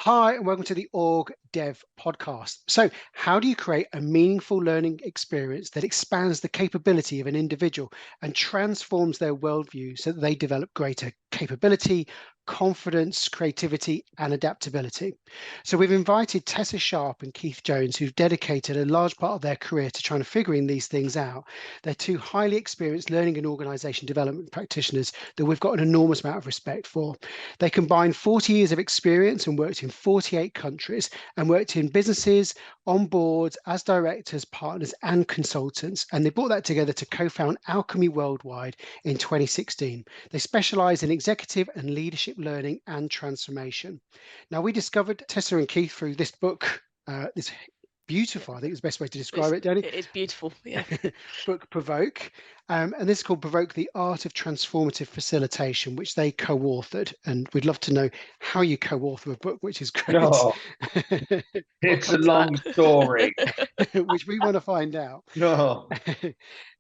Hi, and welcome to the OrgDev podcast. So, how do you create a meaningful learning experience that expands the capability of an individual and transforms their worldview so that they develop greater capability, confidence, creativity, and adaptability? So, we've invited Tessa Sharp and Keith Jones, who've dedicated a large part of their career to trying to figuring these things out. They're two highly experienced learning and organization development practitioners that we've got an enormous amount of respect for. They combined 40 years of experience and worked in 48 countries and worked in businesses, on boards, as directors, partners, and consultants. And they brought that together to co-found Alchemy Worldwide in 2016. They specialize in executive and leadership learning and transformation. Now, we discovered Tessa and Keith through this book, this beautiful, I think is the best way to describe it, Danny. It is beautiful, yeah. Book Provoke. And this is called Provoke, the Art of Transformative Facilitation, which they co-authored. And we'd love to know how you co-author a book, which is great. No, it's a long story. Which we want to find out. No.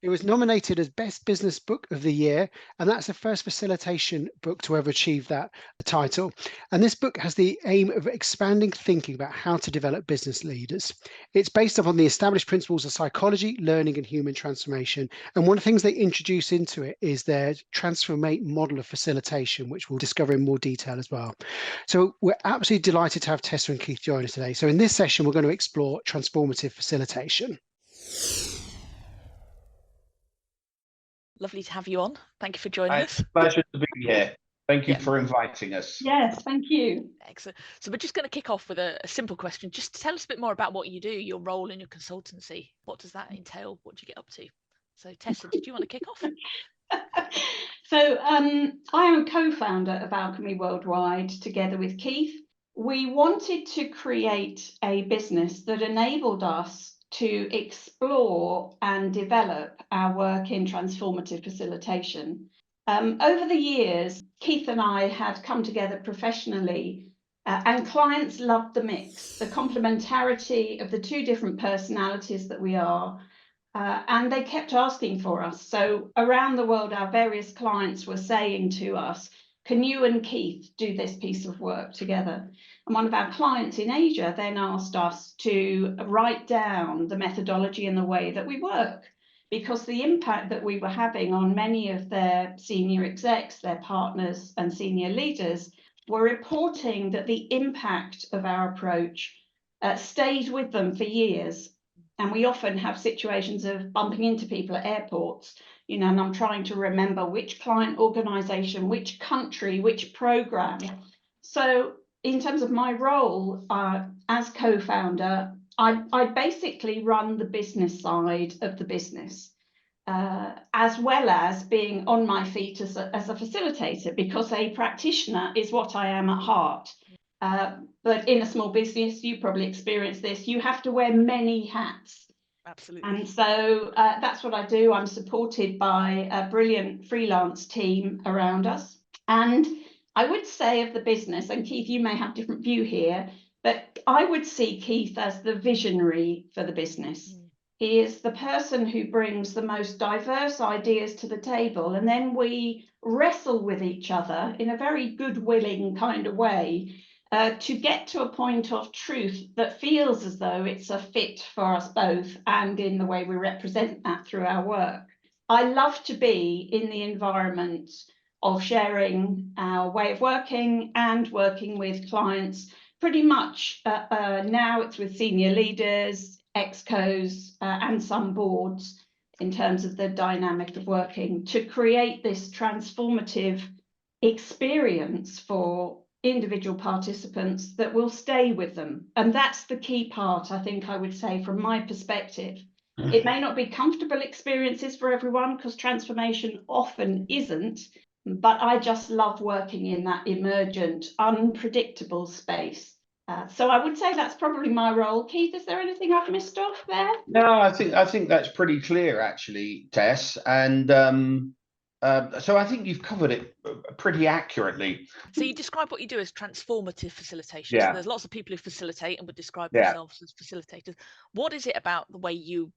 It was nominated as Best Business Book of the Year, and that's the first facilitation book to ever achieve that title. And this book has the aim of expanding thinking about how to develop business leaders. It's based upon the established principles of psychology, learning, and human transformation. And one of the things they introduce into it is their Transformate model of facilitation, which we'll discover in more detail as well. So we're absolutely delighted to have Tessa and Keith join us today. So in this session, we're going to explore transformative facilitation. Lovely to have you on. Thank you for joining us. Pleasure to be here. Thank you for inviting us. Yes, thank you. Excellent. So we're just going to kick off with a simple question. Just tell us a bit more about what you do, your role in your consultancy. What does that entail? What do you get up to? So Tessa, did you want to kick off? So I am a co-founder of Alchemy Worldwide together with Keith. We wanted to create a business that enabled us to explore and develop our work in transformative facilitation. Over the years, Keith and I had come together professionally, and clients loved the mix, the complementarity of the two different personalities that we are, and they kept asking for us. So around the world, our various clients were saying to us, can you and Keith do this piece of work together? And one of our clients in Asia then asked us to write down the methodology and the way that we work, because the impact that we were having on many of their senior execs, their partners and senior leaders were reporting that the impact of our approach stayed with them for years. And we often have situations of bumping into people at airports, you know, and I'm trying to remember which client organization, which country, which program. So in terms of my role as co-founder, I basically run the business side of the business, as well as being on my feet as a facilitator, because a practitioner is what I am at heart. But in a small business, you probably experience this, you have to wear many hats. Absolutely. And so that's what I do. I'm supported by a brilliant freelance team around us. And I would say of the business, and Keith, you may have a different view here, but I would see Keith as the visionary for the business. He is the person who brings the most diverse ideas to the table, and then we wrestle with each other in a very good-willing kind of way to get to a point of truth that feels as though it's a fit for us both, and in the way we represent that through our work. I love to be in the environment of sharing our way of working and working with clients. Pretty much now it's with senior leaders, excos, and some boards in terms of the dynamic of working to create this transformative experience for individual participants that will stay with them. And that's the key part, I think I would say, from my perspective. It may not be comfortable experiences for everyone, because transformation often isn't, but I just love working in that emergent, unpredictable space. So I would say that's probably my role. Keith, is there anything I've missed off there? No, I think that's pretty clear, actually, Tess. And so I think you've covered it pretty accurately. So you describe what you do as transformative facilitation. Yeah. So there's lots of people who facilitate and would describe Yeah. themselves as facilitators. What is it about the way you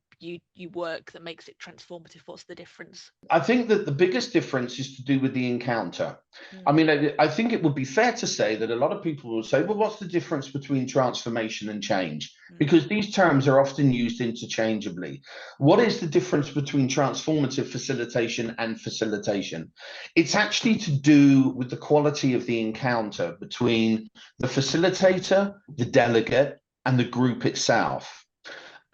work that makes it transformative? What's the difference? I think that the biggest difference is to do with the encounter. I mean, I think it would be fair to say that a lot of people will say, well, what's the difference between transformation and change? Because these terms are often used interchangeably. What is the difference between transformative facilitation and facilitation? It's actually to do with the quality of the encounter between the facilitator, the delegate, and the group itself.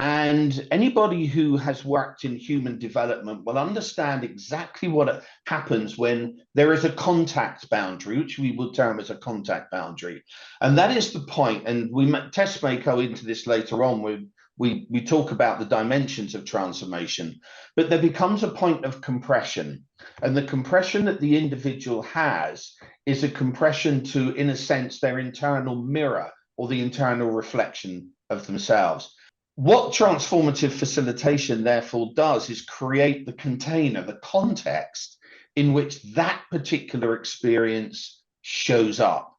And anybody who has worked in human development will understand exactly what happens when there is a contact boundary, which we would term as a contact boundary. And that is the point, and Tess may go into this later on, where we talk about the dimensions of transformation, but there becomes a point of compression. And the compression that the individual has is a compression to, in a sense, their internal mirror or the internal reflection of themselves. What transformative facilitation therefore does is create the container, the context in which that particular experience shows up.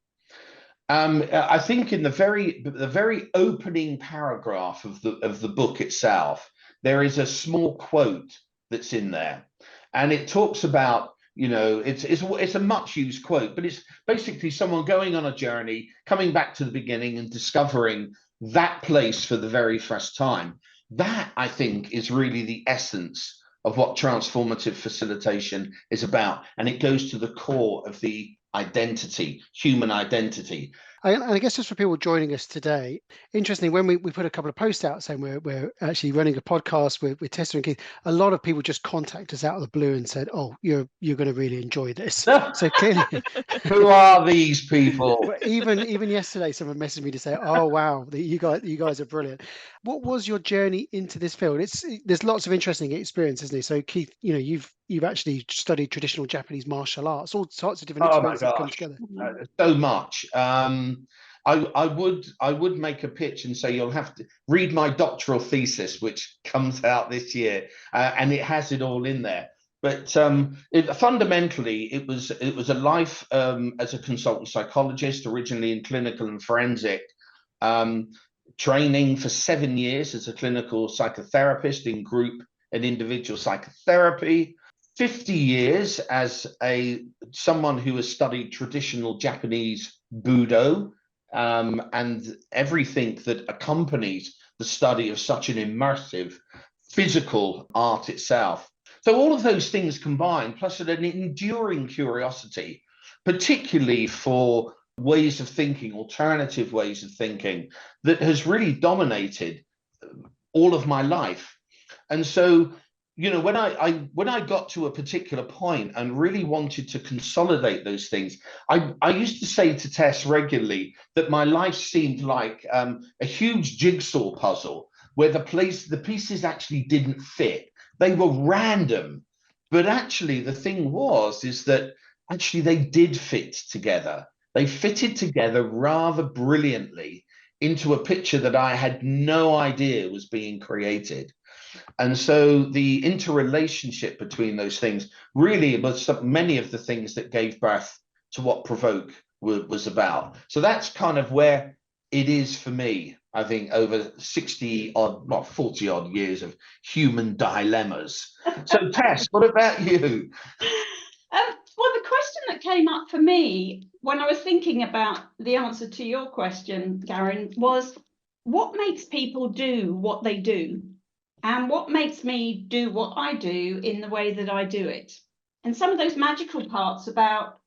I think in the very opening paragraph of the book itself, there is a small quote that's in there, and it talks about, you know, it's a much used quote, but it's basically someone going on a journey, coming back to the beginning and discovering that place for the very first time. That, I think, is really the essence of what transformative facilitation is about. And it goes to the core of the identity, human identity. And I guess just for people joining us today, interestingly, when we put a couple of posts out saying we're actually running a podcast with Tessa and Keith, a lot of people just contact us out of the blue and said, "Oh, you're going to really enjoy this." So clearly, who are these people? Even yesterday, someone messaged me to say, "Oh wow, you guys are brilliant." What was your journey into this field? There's lots of interesting experience, isn't there? So Keith, you know, you've actually studied traditional Japanese martial arts, all sorts of different experiences that come together. So much. I would make a pitch and say you'll have to read my doctoral thesis, which comes out this year, and it has it all in there. But fundamentally, it was a life as a consultant psychologist, originally in clinical and forensic, training for 7 years as a clinical psychotherapist in group and individual psychotherapy, 50 years as someone who has studied traditional Japanese Budo, and everything that accompanies the study of such an immersive physical art itself. So all of those things combined, plus an enduring curiosity, particularly for ways of thinking, alternative ways of thinking, that has really dominated all of my life. And so, you know, when I got to a particular point and really wanted to consolidate those things, I used to say to Tess regularly that my life seemed like a huge jigsaw puzzle where the pieces actually didn't fit. They were random, but actually the thing is that actually they did fit together. They fitted together rather brilliantly into a picture that I had no idea was being created. And so the interrelationship between those things really was many of the things that gave birth to what Provoke was about. So that's kind of where it is for me, I think, over 40 odd years of human dilemmas. So Tess, what about you? Well, the question that came up for me when I was thinking about the answer to your question, Garen, was what makes people do what they do? And what makes me do what I do in the way that I do it? And some of those magical parts about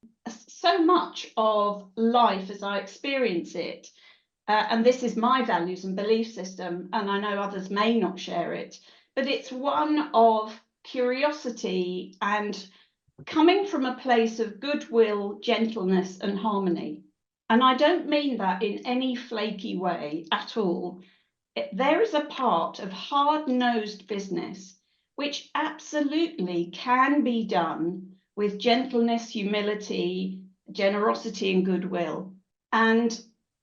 so much of life as I experience it, and this is my values and belief system, and I know others may not share it, but it's one of curiosity and coming from a place of goodwill, gentleness, and harmony. And I don't mean that in any flaky way at all. There is a part of hard-nosed business which absolutely can be done with gentleness, humility, generosity, and goodwill. And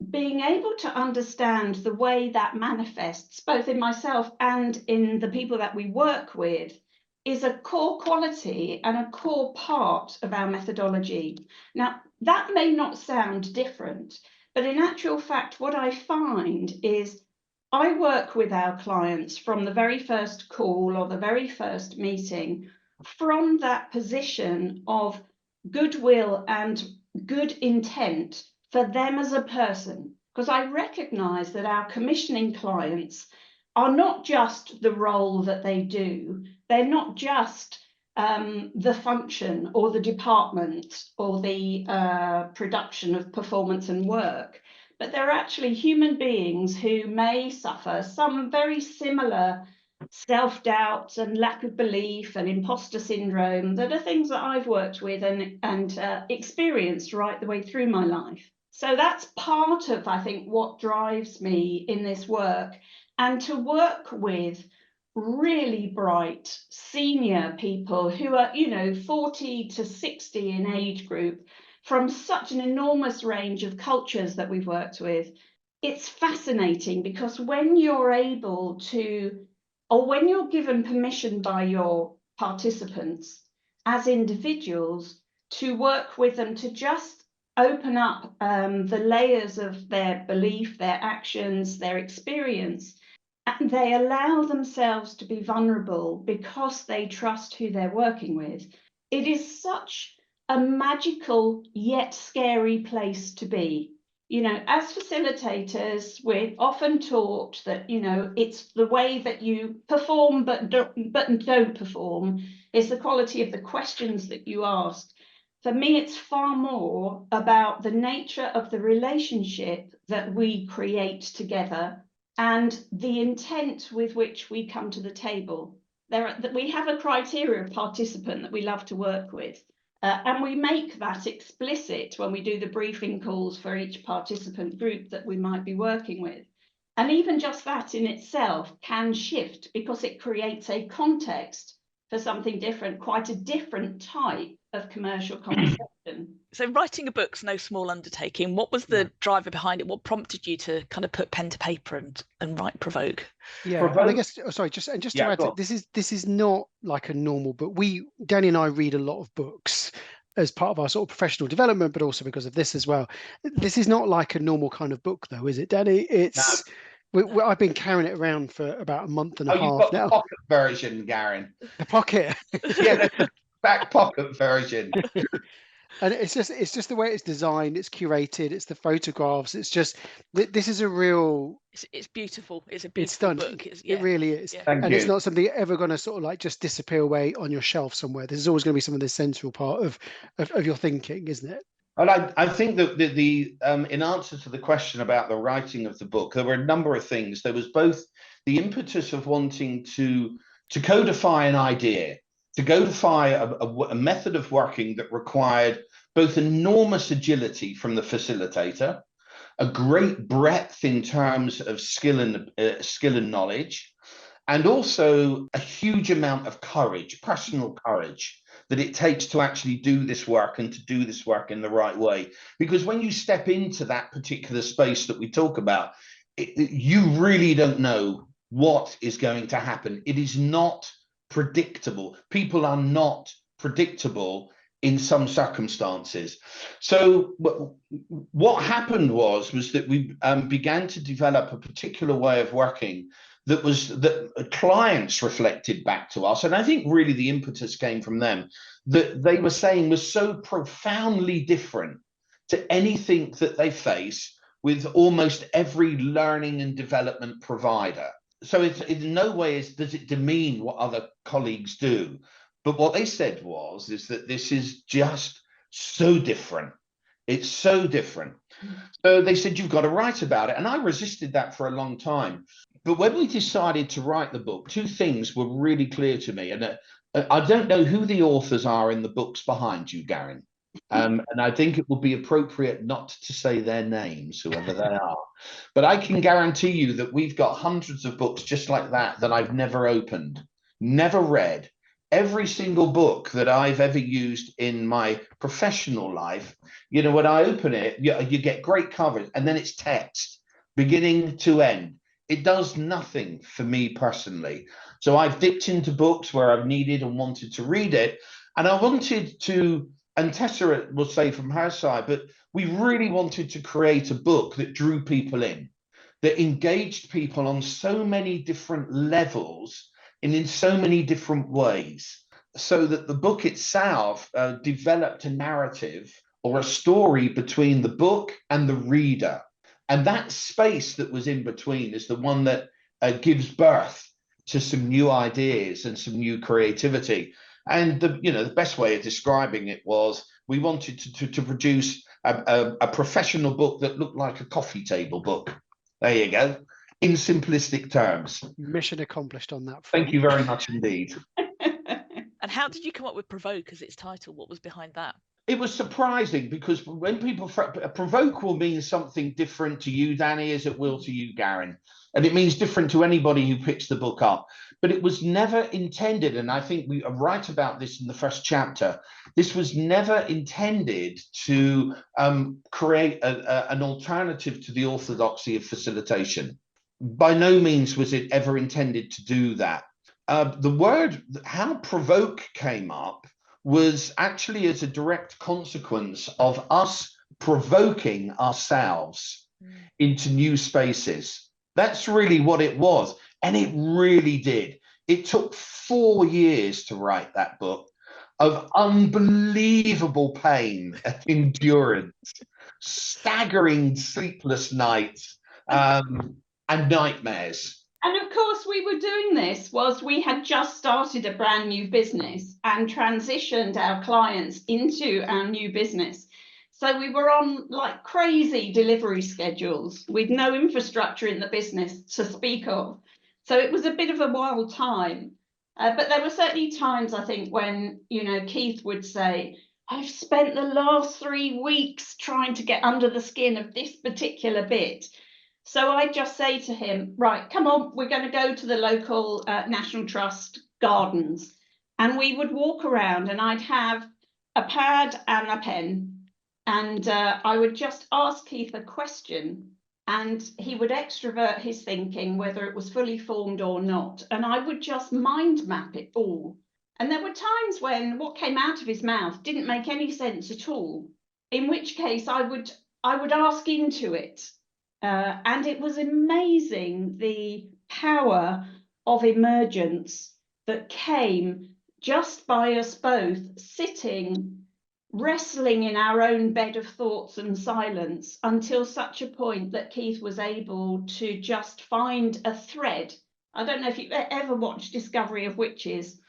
being able to understand the way that manifests both in myself and in the people that we work with is a core quality and a core part of our methodology. Now, that may not sound different, but in actual fact, what I find is I work with our clients from the very first call or the very first meeting from that position of goodwill and good intent for them as a person, because I recognize that our commissioning clients are not just the role that they do. They're not just the function or the department or the production of performance and work, but they're actually human beings who may suffer some very similar self-doubt and lack of belief and imposter syndrome that are things that I've worked with and experienced right the way through my life. So that's part of, I think, what drives me in this work, and to work with really bright senior people who are, 40 to 60 in age group, from such an enormous range of cultures that we've worked with. It's fascinating because when you're able to, or when you're given permission by your participants as individuals to work with them, to just open up the layers of their belief, their actions, their experience, and they allow themselves to be vulnerable because they trust who they're working with. It is such a magical yet scary place to be. As facilitators, we're often taught that, it's the way that you perform but don't perform, is the quality of the questions that you ask. For me, it's far more about the nature of the relationship that we create together and the intent with which we come to the table. We have a criteria of participant that we love to work with. And we make that explicit when we do the briefing calls for each participant group that we might be working with. And even just that in itself can shift because it creates a context for something different, quite a different type of commercial conversation. So writing a book's no small undertaking. What was the driver behind it? What prompted you to kind of put pen to paper and write Provoke? Yeah, and I guess, just to add to it, this is not like a normal book. Danny and I read a lot of books as part of our sort of professional development, but also because of this as well. This is not like a normal kind of book, though, is it, Danny? It's I've been carrying it around for about a month and a half now. You've got the pocket version, Garen. The pocket. Yeah, the back pocket version. And it's just the way it's designed, it's curated, it's the photographs, it's just, this is a real... It's beautiful. It's a beautiful it's stunning. book. It really is. Yeah. Thank you. It's not something ever going to sort of like just disappear away on your shelf somewhere. This is always going to be some of the central part of your thinking, isn't it? And I think that the in answer to the question about the writing of the book, there were a number of things. There was both the impetus of wanting to codify an idea, to codify a method of working that required both enormous agility from the facilitator, a great breadth in terms of skill and knowledge, and also a huge amount of courage, personal courage, that it takes to actually do this work and to do this work in the right way. Because when you step into that particular space that we talk about, you really don't know what is going to happen. It is not predictable. People are not predictable in some circumstances. So what happened was that we began to develop a particular way of working that clients reflected back to us. And I think really the impetus came from them, that they were saying was so profoundly different to anything that they face with almost every learning and development provider. So it's in no way does it demean what other colleagues do. But what they said is that this is just so different. It's so different. So they said, you've got to write about it. And I resisted that for a long time. But when we decided to write the book, two things were really clear to me. And I don't know who the authors are in the books behind you, Garen. And I think it would be appropriate not to say their names, whoever they are. But I can guarantee you that we've got hundreds of books just like that I've never opened, never read. Every single book that I've ever used in my professional life, when I open it, you get great covers, and then it's text, beginning to end. It does nothing for me personally. So I've dipped into books where I've needed and wanted to read it. And I wanted to, and Tessa will say from her side, but we really wanted to create a book that drew people in, that engaged people on so many different levels and in so many different ways, so that the book itself developed a narrative or a story between the book and the reader. And that space that was in between is the one that gives birth to some new ideas and some new creativity. And the best way of describing it was we wanted to produce a professional book that looked like a coffee table book. There you go, in simplistic terms. Mission accomplished on that front. Thank you very much indeed. And how did you come up with Provoke as its title? What was behind that? It was surprising because when people provoke will mean something different to you, Danny, as it will to you, Garen. And it means different to anybody who picks the book up. But it was never intended, and I think we write about this in the first chapter, this was never intended to create an alternative to the orthodoxy of facilitation. By no means was it ever intended to do that. The word, how provoke came up, was actually as a direct consequence of us provoking ourselves into new spaces. That's really what it was. And it really did. It took 4 years to write that book of unbelievable pain and endurance, staggering sleepless nights, and nightmares. And of course, we were doing this whilst we had just started a brand new business and transitioned our clients into our new business. So we were on like crazy delivery schedules with no infrastructure in the business to speak of. So it was a bit of a wild time. But there were certainly times, I think, when, Keith would say, I've spent the last 3 weeks trying to get under the skin of this particular bit. So I just say to him, right, come on, we're going to go to the local National Trust gardens. And we would walk around and I'd have a pad and a pen. And I would just ask Keith a question and he would extrovert his thinking, whether it was fully formed or not. And I would just mind map it all. And there were times when what came out of his mouth didn't make any sense at all, in which case I would ask into it. And it was amazing the power of emergence that came just by us both sitting, wrestling in our own bed of thoughts and silence until such a point that Keith was able to just find a thread. I don't know if you've ever watched Discovery of Witches,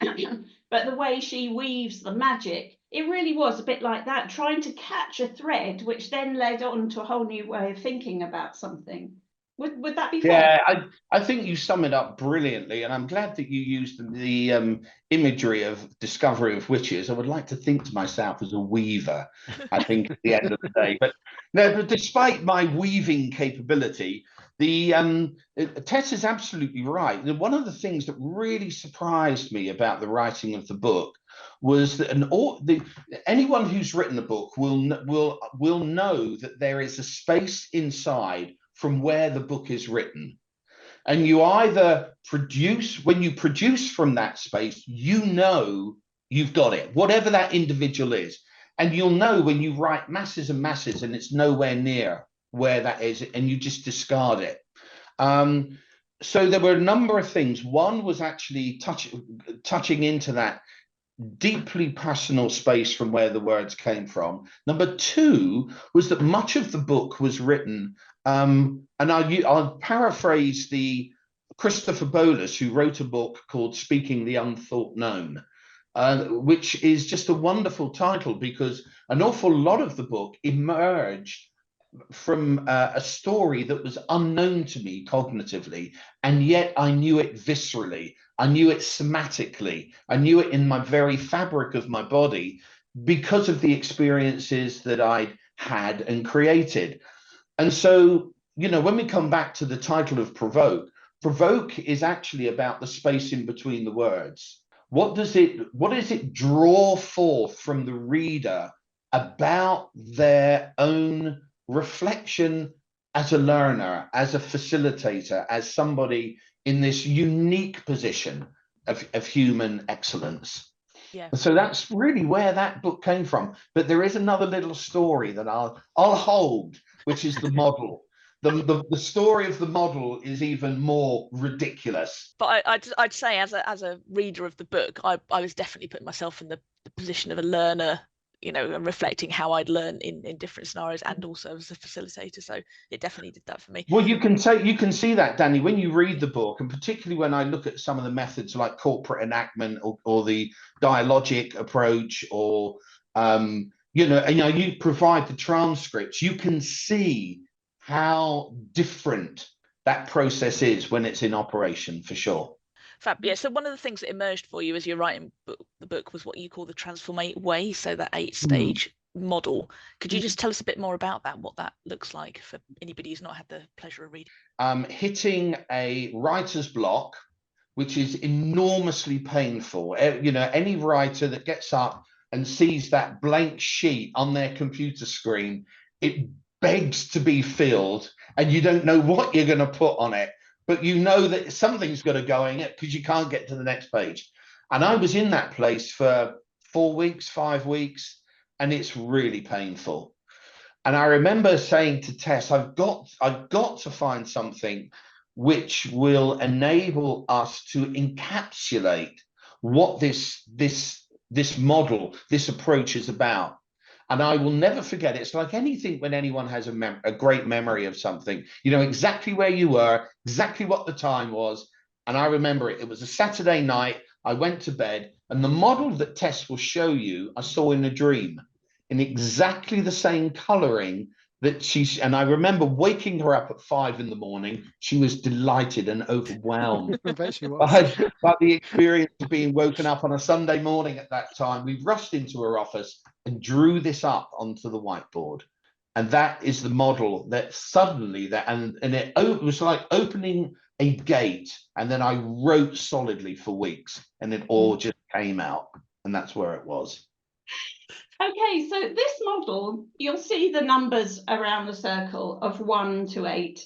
but the way she weaves the magic, it really was a bit like that, trying to catch a thread, which then led on to a whole new way of thinking about something. Would that be fair? Yeah, I think you sum it up brilliantly, and I'm glad that you used the imagery of Discovery of Witches. I would like to think to myself as a weaver, I think, at the end of the day. But no, but despite my weaving capability, Tess is absolutely right. One of the things that really surprised me about the writing of the book was that anyone who's written a book will know that there is a space inside from where the book is written. And you either produce, when you produce from that space, you've got it, whatever that individual is. And you'll know when you write masses and masses and it's nowhere near where that is, and you just discard it. So there were a number of things. One was actually touching into that deeply personal space from where the words came from. Number two was that much of the book was written, and I'll paraphrase the Christopher Bolus, who wrote a book called Speaking the Unthought Known, which is just a wonderful title because an awful lot of the book emerged from a story that was unknown to me cognitively, and yet I knew it viscerally. I knew it somatically. I knew it in my very fabric of my body because of the experiences that I'd had and created. And so, when we come back to the title of Provoke is actually about the space in between the words. What does it draw forth from the reader about their own reflection as a learner, as a facilitator, as somebody in this unique position of human excellence. Yeah. So that's really where that book came from. But there is another little story that I'll hold, which is the model. The story of the model is even more ridiculous. But I'd say as a reader of the book, I was definitely putting myself in the position of a learner, you know, and reflecting how I'd learn in different scenarios, and also as a facilitator. So it definitely did that for me. Well, you can see that, Danny, when you read the book, and particularly when I look at some of the methods like corporate enactment or the dialogic approach, or you provide the transcripts, you can see how different that process is when it's in operation, for sure. Fab. Yeah. So one of the things that emerged for you as you're writing the book was what you call the Transformative way, so that 8-stage model. Could you just tell us a bit more about that, what that looks like for anybody who's not had the pleasure of reading? Hitting a writer's block, which is enormously painful. You know, any writer that gets up and sees that blank sheet on their computer screen, it begs to be filled, and you don't know what you're going to put on it, but you know that something's got to go in it because you can't get to the next page. And I was in that place for 4 weeks, 5 weeks, and it's really painful. And I remember saying to Tess, I've got to find something which will enable us to encapsulate what this model, this approach is about. And I will never forget. It's like anything when anyone has a great memory of something. You know exactly where you were, exactly what the time was. And I remember it. It was a Saturday night. I went to bed, and the model that Tess will show you, I saw in a dream, in exactly the same colouring that and I remember waking her up at 5 in the morning. She was delighted and overwhelmed I bet she was. by the experience of being woken up on a Sunday morning at that time. We rushed into her office and drew this up onto the whiteboard. And that is the model that suddenly it was like opening a gate, and then I wrote solidly for weeks, and it all just came out, and that's where it was. Okay, so this model, you'll see the numbers around the circle of 1 to 8,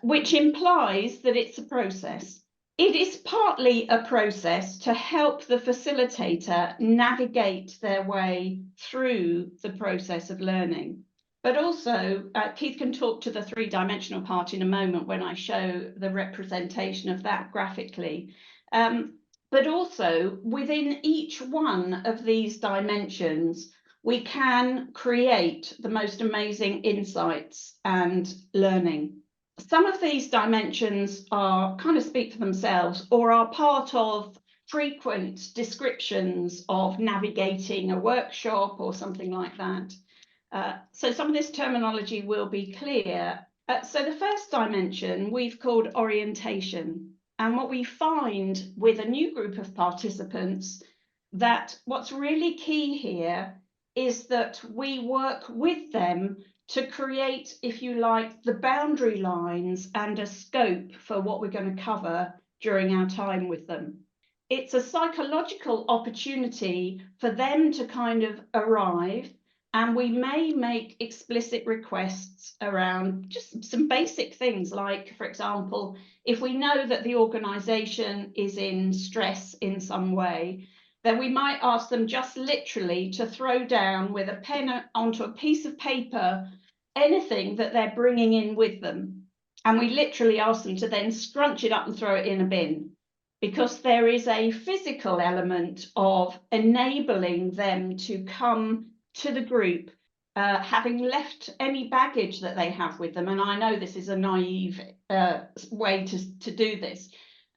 which implies that it's a process. It is partly a process to help the facilitator navigate their way through the process of learning. But also, Keith can talk to the 3-dimensional part in a moment when I show the representation of that graphically. But also, within each one of these dimensions, we can create the most amazing insights and learning. Some of these dimensions kind of speak for themselves, or are part of frequent descriptions of navigating a workshop or something like that. So some of this terminology will be clear. So the first dimension we've called orientation. And what we find with a new group of participants, that what's really key here is that we work with them to create, if you like, the boundary lines and a scope for what we're going to cover during our time with them. It's a psychological opportunity for them to kind of arrive, and we may make explicit requests around just some basic things like, for example, if we know that the organisation is in stress in some way, then we might ask them just literally to throw down with a pen onto a piece of paper anything that they're bringing in with them. And we literally ask them to then scrunch it up and throw it in a bin, because there is a physical element of enabling them to come to the group, having left any baggage that they have with them. And I know this is a naive way to do this,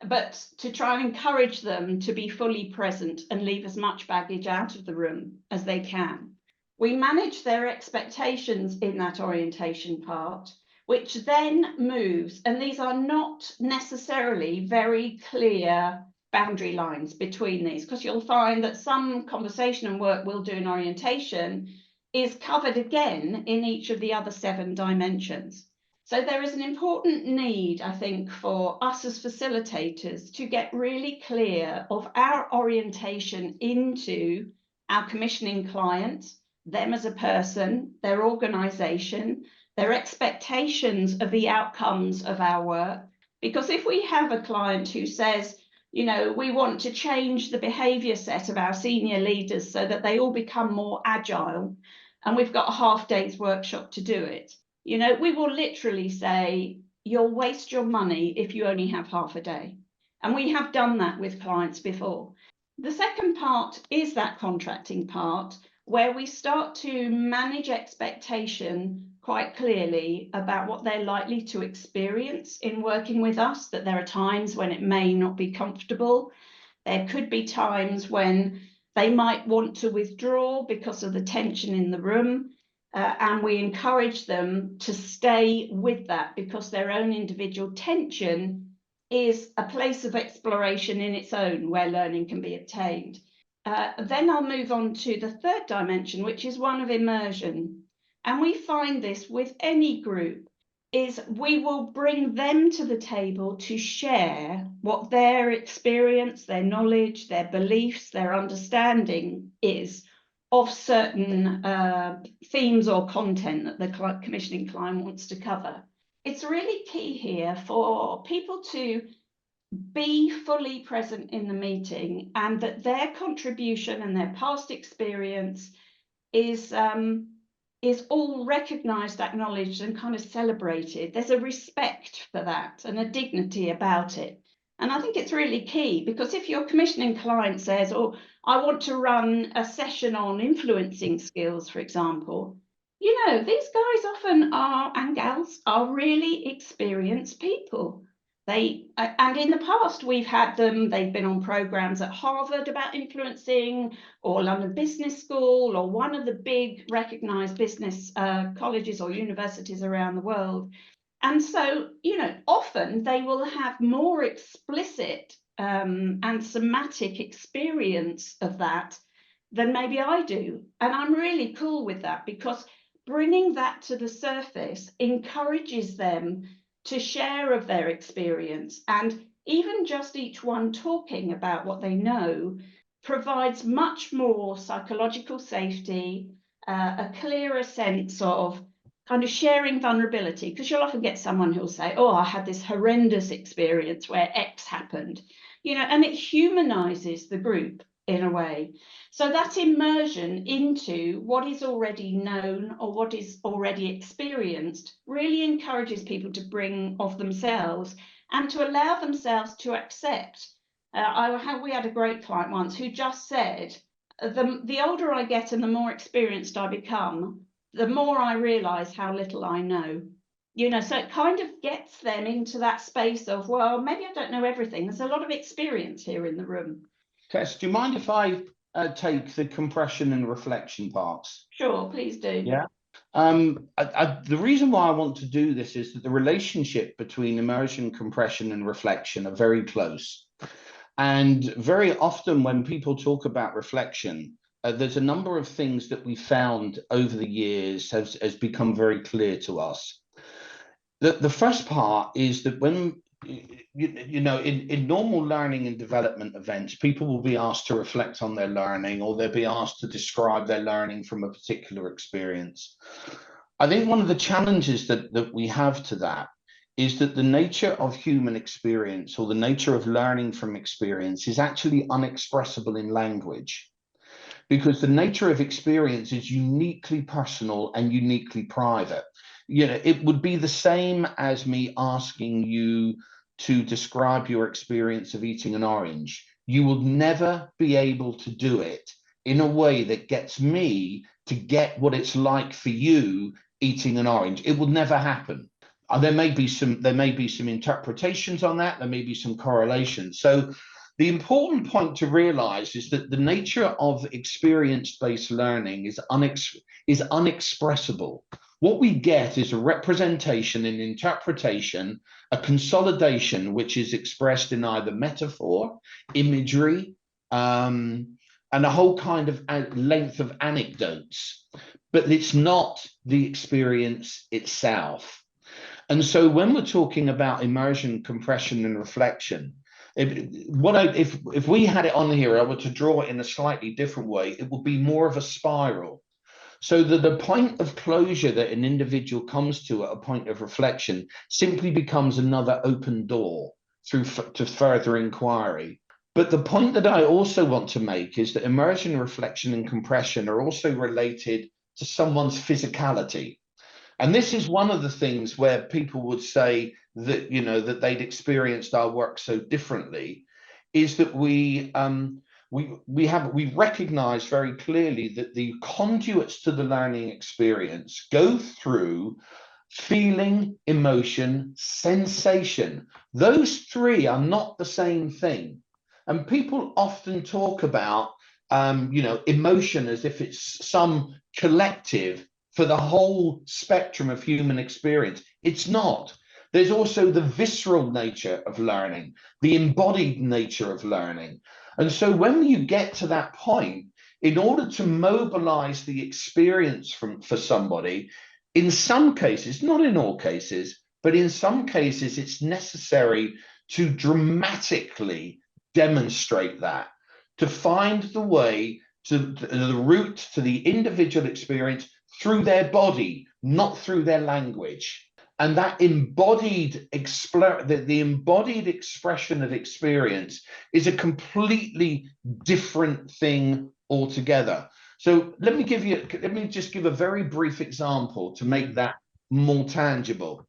but to try and encourage them to be fully present and leave as much baggage out of the room as they can. We manage their expectations in that orientation part, which then moves, and these are not necessarily very clear boundary lines between these, because you'll find that some conversation and work we'll do in orientation is covered again in each of the other 7 dimensions. So there is an important need, I think, for us as facilitators to get really clear of our orientation into our commissioning clients, them as a person, their organisation, their expectations of the outcomes of our work. Because if we have a client who says, you know, we want to change the behaviour set of our senior leaders so that they all become more agile, and we've got a half day's workshop to do it, you know, we will literally say, you'll waste your money if you only have half a day. And we have done that with clients before. The second part is that contracting part, where we start to manage expectation quite clearly about what they're likely to experience in working with us, that there are times when it may not be comfortable. There could be times when they might want to withdraw because of the tension in the room. And we encourage them to stay with that, because their own individual tension is a place of exploration in its own where learning can be obtained. Then I'll move on to the third dimension, which is one of immersion. And we find this with any group, is we will bring them to the table to share what their experience, their knowledge, their beliefs, their understanding is of certain themes or content that the commissioning client wants to cover. It's really key here for people to be fully present in the meeting, and that their contribution and their past experience is all recognised, acknowledged, and kind of celebrated. There's a respect for that and a dignity about it. And I think it's really key, because if your commissioning client says, oh, I want to run a session on influencing skills, for example, you know, these guys often are, and gals, are really experienced people. And in the past, we've had them, they've been on programs at Harvard about influencing, or London Business School, or one of the big recognized business colleges or universities around the world. And so, you know, often they will have more explicit and somatic experience of that than maybe I do. And I'm really cool with that, because bringing that to the surface encourages them to share of their experience, and even just each one talking about what they know provides much more psychological safety, a clearer sense of kind of sharing vulnerability, because you'll often get someone who'll say, oh, I had this horrendous experience where X happened, you know, and it humanizes the group in a way. So that immersion into what is already known or what is already experienced really encourages people to bring of themselves and to allow themselves to accept. We had a great client once who just said, the older I get and the more experienced I become, the more I realise how little I know. You know, so it kind of gets them into that space of, well, maybe I don't know everything. There's a lot of experience here in the room. Tess, do you mind if I take the compression and reflection parts? Sure, please do. Yeah. The reason why I want to do this is that the relationship between immersion, compression, and reflection are very close. And very often when people talk about reflection, there's a number of things that we found over the years has become very clear to us. The first part is that when you know, in normal learning and development events, people will be asked to reflect on their learning, or they'll be asked to describe their learning from a particular experience. I think one of the challenges that we have to that is that the nature of human experience, or the nature of learning from experience, is actually unexpressible in language, because the nature of experience is uniquely personal and uniquely private. You know, it would be the same as me asking you to describe your experience of eating an orange. You will never be able to do it in a way that gets me to get what it's like for you eating an orange. It will never happen. There may be some interpretations on that. There may be some correlations. So the important point to realize is that the nature of experience-based learning is unexpressible. What we get is a representation, an interpretation, a consolidation, which is expressed in either metaphor, imagery, and a whole kind of length of anecdotes, but it's not the experience itself. And so when we're talking about immersion, compression, and reflection, if we had it on here, I were to draw it in a slightly different way, it would be more of a spiral. so that the point of closure that an individual comes to at a point of reflection simply becomes another open door to further inquiry. But the point that I also want to make is that immersion, reflection, and compression are also related to someone's physicality. And this is one of the things where people would say that, you know, that they'd experienced our work so differently, is that we recognize very clearly that the conduits to the learning experience go through feeling, emotion, sensation. Those three are not the same thing. And people often talk about, you know, emotion as if it's some collective for the whole spectrum of human experience. It's not. There's also the visceral nature of learning, the embodied nature of learning. And so when you get to that point, in order to mobilize the experience for somebody, in some cases, not in all cases, but in some cases, it's necessary to dramatically demonstrate that, to find the way to the route to the individual experience through their body, not through their language. And that embodied the embodied expression of experience is a completely different thing altogether. So let me just give a very brief example to make that more tangible.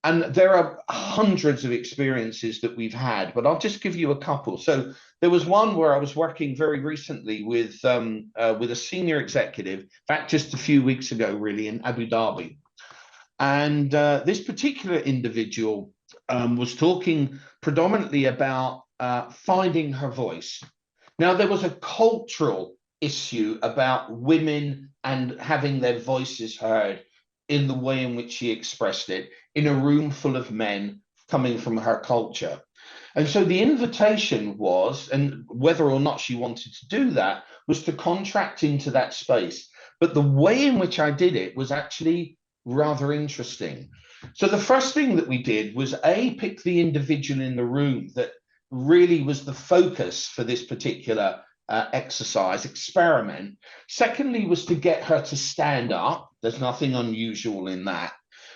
And there are hundreds of experiences that we've had, but I'll just give you a couple. So there was one where I was working very recently with a senior executive, in fact, just a few weeks ago, really, in Abu Dhabi. And this particular individual was talking predominantly about finding her voice. Now, there was a cultural issue about women and having their voices heard in the way in which she expressed it in a room full of men coming from her culture. And so the invitation was, and whether or not she wanted to do that, was to contract into that space. But the way in which I did it was actually rather interesting. So the first thing that we did was pick the individual in the room that really was the focus for this particular experiment. Secondly, was to get her to stand up. There's nothing unusual in that.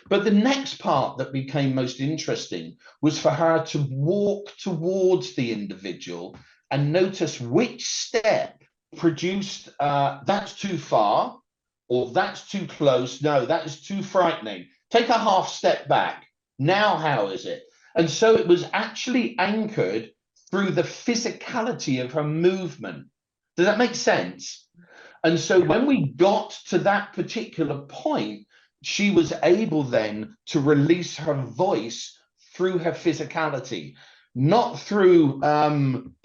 But the next part that became most interesting was for her to walk towards the individual and notice which step produced that's too far, or that's too close. No, that is too frightening. Take a half step back. Now, how is it? And so it was actually anchored through the physicality of her movement. Does that make sense? And so when we got to that particular point, she was able then to release her voice through her physicality, not through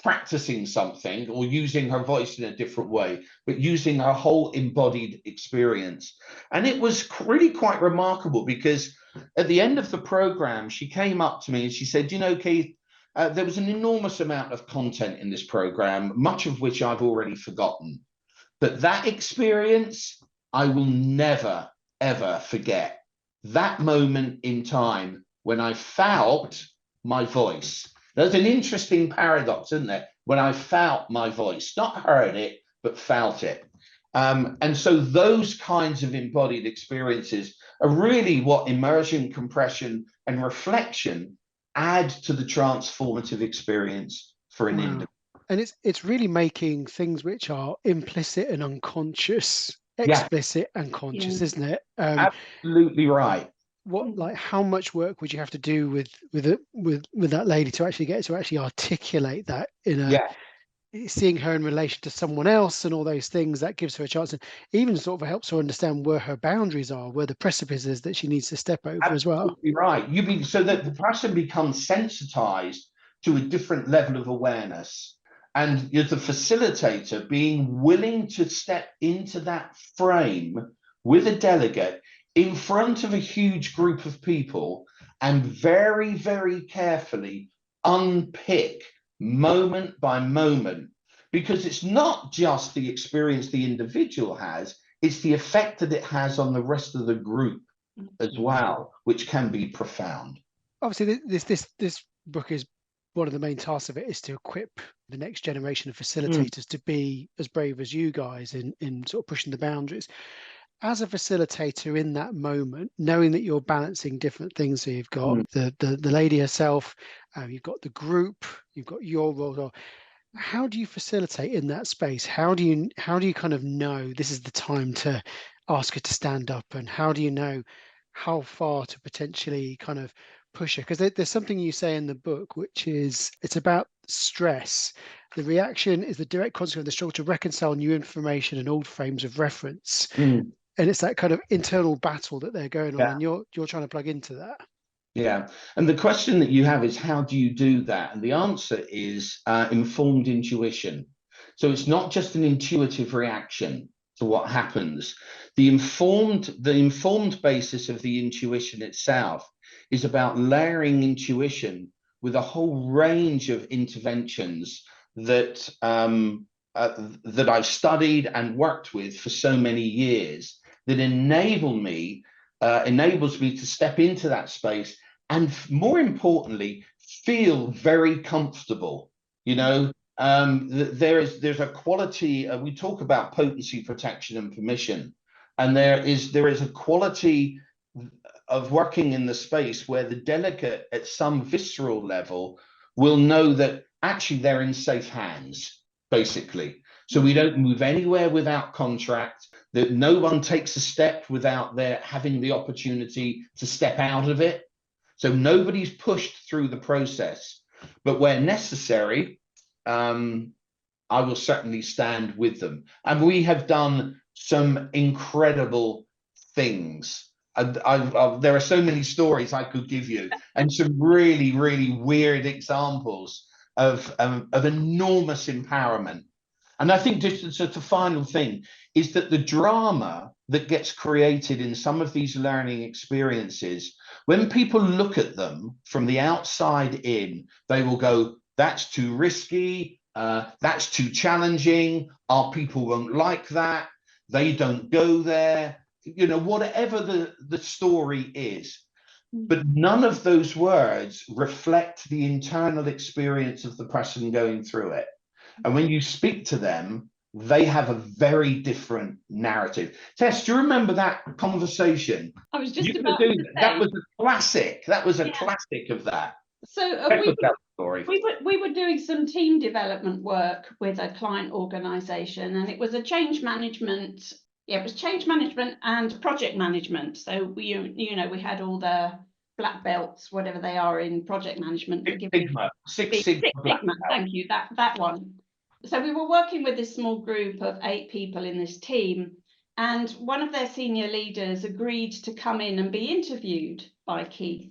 practicing something or using her voice in a different way, but using her whole embodied experience. And it was really quite remarkable, because at the end of the program, she came up to me and she said, you know, Keith, there was an enormous amount of content in this program, much of which I've already forgotten. But that experience, I will never, ever forget. That moment in time when I felt my voice. There's an interesting paradox, isn't there? When I felt my voice, not heard it, but felt it. And so those kinds of embodied experiences are really what immersion, compression, and reflection add to the transformative experience for an individual. And it's really making things which are implicit and unconscious explicit and conscious, isn't it? Absolutely right. How much work would you have to do with that lady to actually get to actually articulate that in a seeing her in relation to someone else and all those things? That gives her a chance, and even sort of helps her understand where her boundaries are, where the precipice is that she needs to step over as well. Absolutely right. So that the person becomes sensitized to a different level of awareness. And you're the facilitator being willing to step into that frame with a delegate in front of a huge group of people and very, very carefully unpick moment by moment, because it's not just the experience the individual has, it's the effect that it has on the rest of the group as well, which can be profound. Obviously, this book is, one of the main tasks of it is to equip the next generation of facilitators to be as brave as you guys in sort of pushing the boundaries. As a facilitator in that moment, knowing that you're balancing different things, so you've got the lady herself, you've got the group, you've got your role. How do you facilitate in that space? How do you kind of know this is the time to ask her to stand up, and how do you know how far to potentially kind of push her? Because there's something you say in the book, which is it's about stress. The reaction is the direct consequence of the struggle to reconcile new information and old frames of reference. And it's that kind of internal battle that they're going on, and you're trying to plug into that. Yeah, and the question that you have is, how do you do that? And the answer is informed intuition. So it's not just an intuitive reaction to what happens. The informed basis of the intuition itself is about layering intuition with a whole range of interventions that that I've studied and worked with for so many years, that enables me to step into that space and, more importantly, feel very comfortable. You know, there's a quality. We talk about potency, protection, and permission, and there is a quality of working in the space where the delegate, at some visceral level, will know that actually they're in safe hands, basically. So we don't move anywhere without contract, that no one takes a step without their having the opportunity to step out of it. So nobody's pushed through the process, but where necessary, I will certainly stand with them. And we have done some incredible things. There are so many stories I could give you, and some really, really weird examples of enormous empowerment. And I think just the final thing is that the drama that gets created in some of these learning experiences, when people look at them from the outside in, they will go, that's too risky, that's too challenging, our people won't like that, they don't go there, you know, whatever the story is. But none of those words reflect the internal experience of the person going through it. And when you speak to them, they have a very different narrative. Tess, do you remember that conversation? I was just about to say. That was a classic. That was a classic of that. So we were doing some team development work with a client organisation, and it was a change management. Yeah, it was change management and project management. So we had all the black belts, whatever they are in project management. Six Sigma. Thank you. That one. So we were working with this small group of 8 people in this team, and one of their senior leaders agreed to come in and be interviewed by Keith.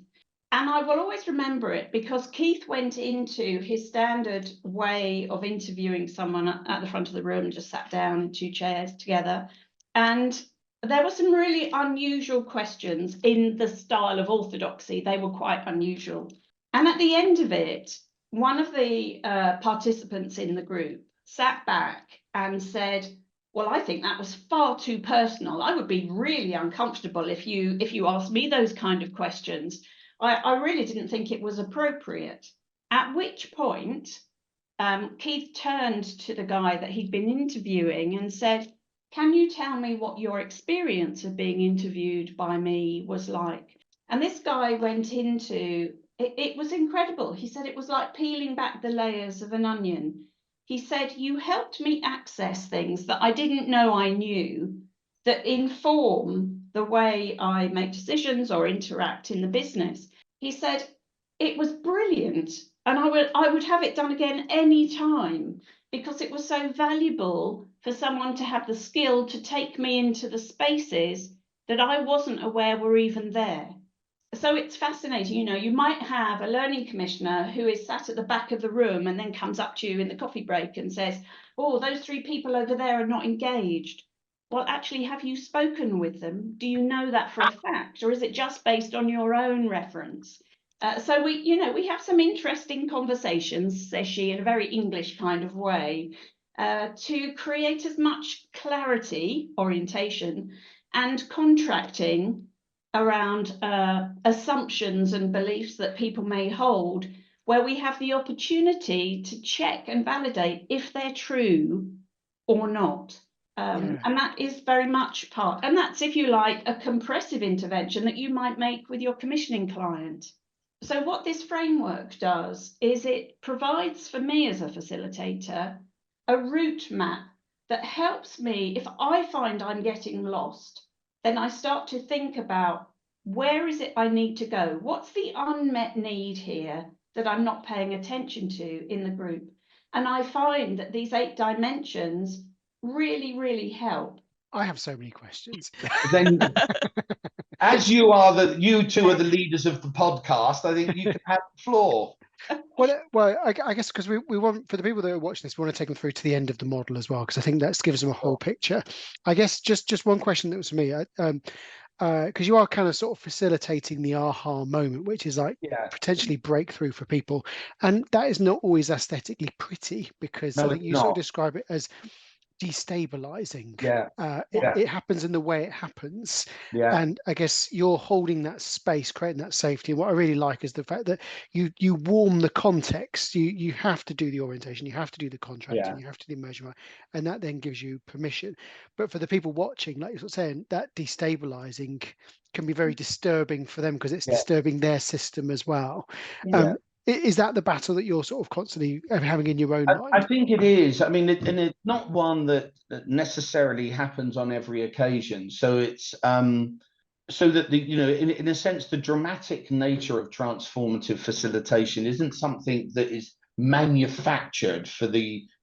And I will always remember it because Keith went into his standard way of interviewing someone at the front of the room, just sat down in 2 chairs together. And there were some really unusual questions in the style of orthodoxy. They were quite unusual. And at the end of it, one of the participants in the group sat back and said, well, I think that was far too personal. I would be really uncomfortable if you asked me those kind of questions. I really didn't think it was appropriate. At which point, Keith turned to the guy that he'd been interviewing and said, can you tell me what your experience of being interviewed by me was like? And this guy went into, it was incredible. He said it was like peeling back the layers of an onion. He said, you helped me access things that I didn't know I knew that inform the way I make decisions or interact in the business. He said, it was brilliant. And I would have it done again any time, because it was so valuable for someone to have the skill to take me into the spaces that I wasn't aware were even there. So it's fascinating. You know, you might have a learning commissioner who is sat at the back of the room and then comes up to you in the coffee break and says, oh, those 3 people over there are not engaged. Well, actually, have you spoken with them? Do you know that for a fact? Or is it just based on your own reference? So we have some interesting conversations, says she, in a very English kind of way, to create as much clarity, orientation, and contracting around assumptions and beliefs that people may hold, where we have the opportunity to check and validate if they're true or not. And that is very much part, and that's, if you like, a compressive intervention that you might make with your commissioning client. So what this framework does is it provides for me as a facilitator a route map that helps me. If I find I'm getting lost, then I start to think about, where is it I need to go? What's the unmet need here that I'm not paying attention to in the group? And I find that these 8 dimensions really, really help. I have so many questions. Then, as you two are the leaders of the podcast, I think you can have the floor. Well, I guess because we want, for the people that are watching this, we want to take them through to the end of the model as well, because I think that gives them a whole picture. I guess just one question that was for me, because you are kind of sort of facilitating the aha moment, which is like potentially breakthrough for people, and that is not always aesthetically pretty, because I think you sort of describe it as destabilizing. It happens in the way it happens, and I guess you're holding that space, creating that safety. And what I really like is the fact that you warm the context. You have to do the orientation, you have to do the contracting, you have to do the measurement, and that then gives you permission. But for the people watching, like you're saying, that destabilizing can be very disturbing for them, because it's disturbing their system as well. Is that the battle that you're sort of constantly having in your own mind? I think it is. I mean, and it's not one that necessarily happens on every occasion. So it's so that in a sense, the dramatic nature of transformative facilitation isn't something that is manufactured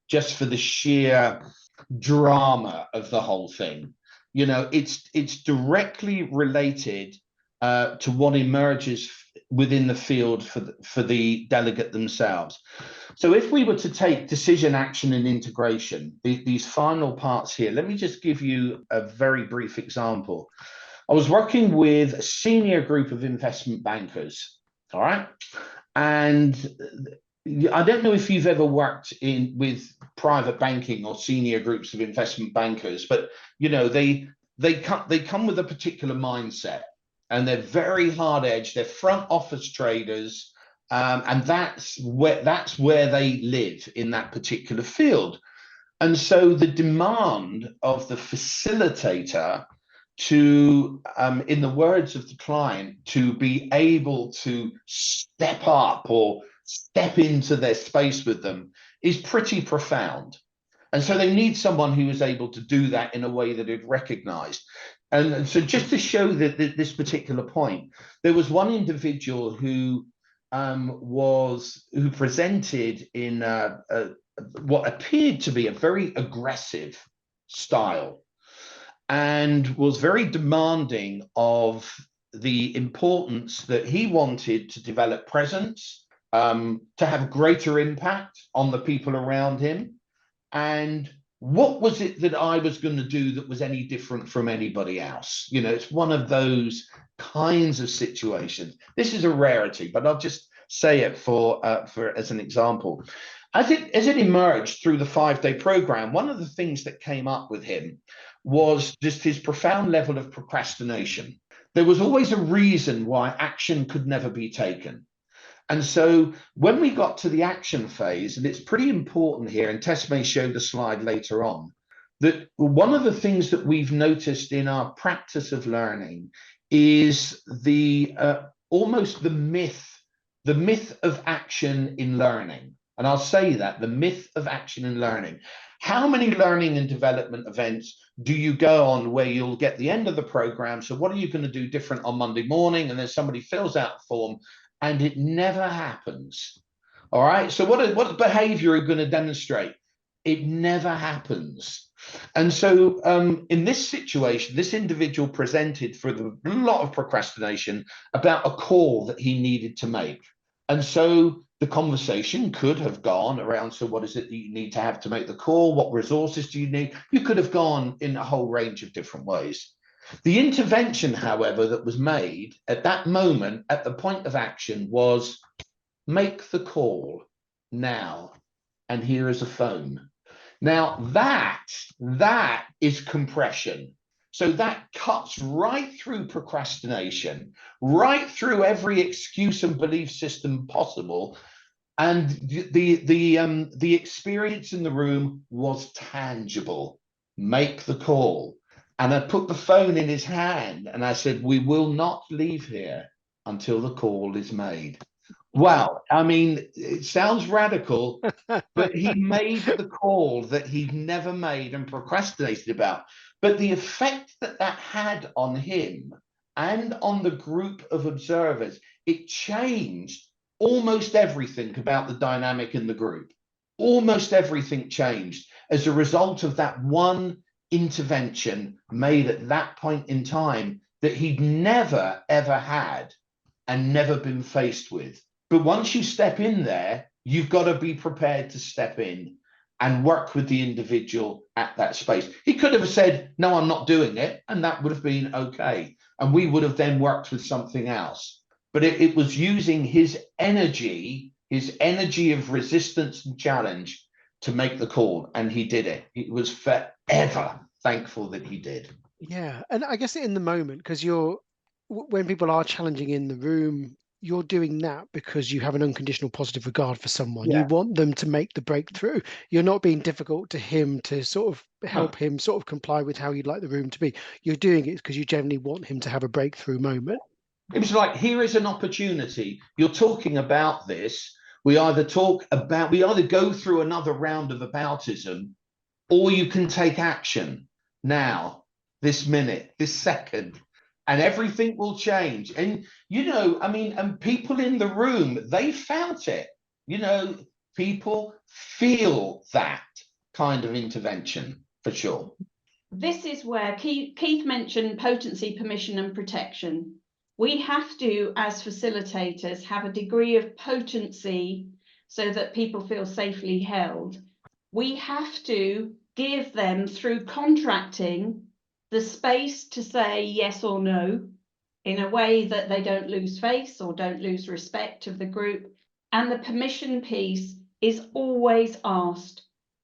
just for the sheer drama of the whole thing. It's directly related to what emerges within the field for the delegate themselves. So if we were to take decision, action, and integration, these final parts here, let me just give you a very brief example. I was working with a senior group of investment bankers, all right? And I don't know if you've ever worked with private banking or senior groups of investment bankers, but they come with a particular mindset. And they're very hard edged. They're front office traders, and that's where they live in that particular field. And so the demand of the facilitator to, in the words of the client, to be able to step up or step into their space with them is pretty profound. And so they need someone who is able to do that in a way that is recognized. And so just to show that this particular point, there was one individual who presented in what appeared to be a very aggressive style, and was very demanding of the importance that he wanted to develop presence, to have greater impact on the people around him. And what was it that I was going to do that was any different from anybody else? It's one of those kinds of situations. This is a rarity, but I'll just say it for as an example. As it emerged through the 5-day program, one of the things that came up with him was just his profound level of procrastination. There was always a reason why action could never be taken. And so when we got to the action phase, and it's pretty important here, and Tess may show the slide later on, that one of the things that we've noticed in our practice of learning is almost the myth of action in learning. And I'll say that, the myth of action in learning. How many learning and development events do you go on where you'll get the end of the program? So what are you going to do different on Monday morning? And then somebody fills out a form, and it never happens. All right. So what behavior are you going to demonstrate? It never happens. And so in this situation, this individual presented for a lot of procrastination about a call that he needed to make. And so the conversation could have gone around, so what is it that you need to have to make the call? What resources do you need? You could have gone in a whole range of different ways. The intervention, however, that was made at that moment, at the point of action, was make the call now, and here is a phone. Now that is compression. So that cuts right through procrastination, right through every excuse and belief system possible, And the experience in the room was tangible. Make the call. And I put the phone in his hand and I said, we will not leave here until the call is made. Wow. I mean, it sounds radical, but he made the call that he'd never made and procrastinated about. But the effect that that had on him and on the group of observers, it changed almost everything about the dynamic in the group. Almost everything changed as a result of that one intervention made at that point in time that he'd never, ever had and never been faced with. But once you step in there, you've got to be prepared to step in and work with the individual at that space. He could have said, no, I'm not doing it. And that would have been okay. And we would have then worked with something else. But it was using his energy of resistance and challenge to make the call. And he did it. It was forever thankful that he did. Yeah. And I guess in the moment, because when people are challenging in the room, you're doing that because you have an unconditional positive regard for someone. Yeah. You want them to make the breakthrough. You're not being difficult to him to sort of help him sort of comply with how you'd like the room to be. You're doing it because you generally want him to have a breakthrough moment. It was like, here is an opportunity. You're talking about this. We either go through another round of aboutism, or you can take action now, this minute, this second, and everything will change. And, I mean, and people in the room, they felt it. People feel that kind of intervention for sure. This is where Keith mentioned potency, permission, and protection. We have to, as facilitators, have a degree of potency so that people feel safely held. We have to give them, through contracting, the space to say yes or no in a way that they don't lose face or don't lose respect of the group. And the permission piece is always asked.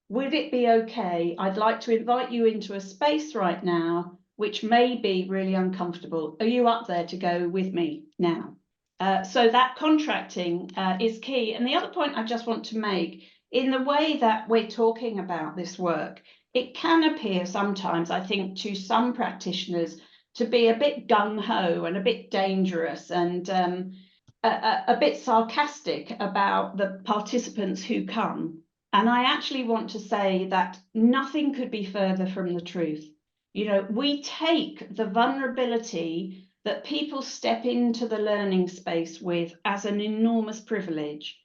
Would it be okay? I'd like to invite you into a space right now which may be really uncomfortable. Are you up there to go with me now? So that contracting is key. And the other point I just want to make, in the way that we're talking about this work, it can appear sometimes, I think, to some practitioners to be a bit gung-ho and a bit dangerous and a bit sarcastic about the participants who come. And I actually want to say that nothing could be further from the truth. We take the vulnerability that people step into the learning space with as an enormous privilege.